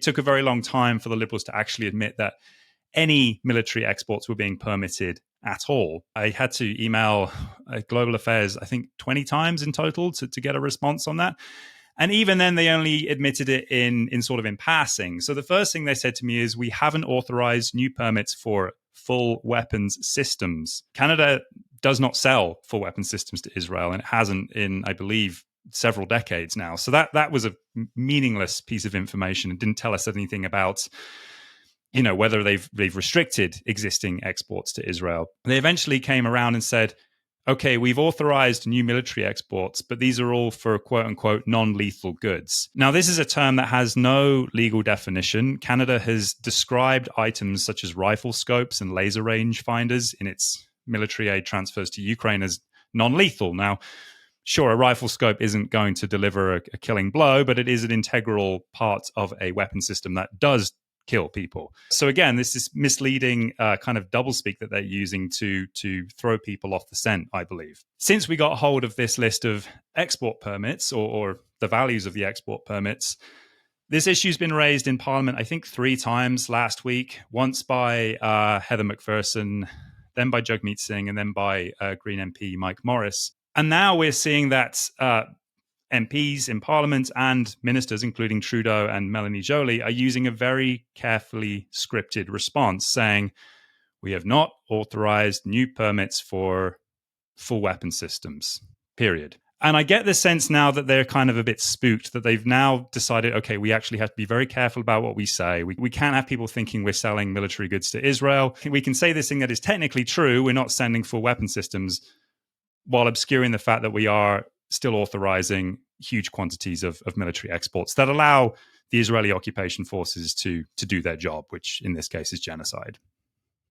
It took a very long time for the Liberals to actually admit that any military exports were being permitted at all. I had to email Global Affairs, I think 20 times in total to get a response on that. And even then, they only admitted it in sort of in passing. So the first thing they said to me is, we haven't authorized new permits for full weapons systems. Canada does not sell full weapons systems to Israel, and it hasn't in, I believe, several decades now. So that was a meaningless piece of information. It didn't tell us anything about, whether they've restricted existing exports to Israel. They eventually came around and said, okay, we've authorized new military exports, but these are all for quote unquote non-lethal goods. Now, this is a term that has no legal definition. Canada has described items such as rifle scopes and laser range finders in its military aid transfers to Ukraine as non-lethal. Now, sure, a rifle scope isn't going to deliver a killing blow, but it is an integral part of a weapon system that does kill people. So again, this is misleading kind of doublespeak that they're using to throw people off the scent, I believe. Since we got hold of this list of export permits or the values of the export permits, this issue's been raised in Parliament, I think 3 times last week, once by Heather McPherson, then by Jagmeet Singh, and then by Green MP Mike Morris. And now we're seeing that MPs in Parliament and ministers, including Trudeau and Melanie Joly, are using a very carefully scripted response saying, we have not authorized new permits for full weapon systems, period. And I get the sense now that they're kind of a bit spooked, that they've now decided, okay, we actually have to be very careful about what we say. We can't have people thinking we're selling military goods to Israel. We can say this thing that is technically true, we're not sending full weapon systems, while obscuring the fact that we are still authorizing huge quantities of military exports that allow the Israeli occupation forces to do their job, which in this case is genocide.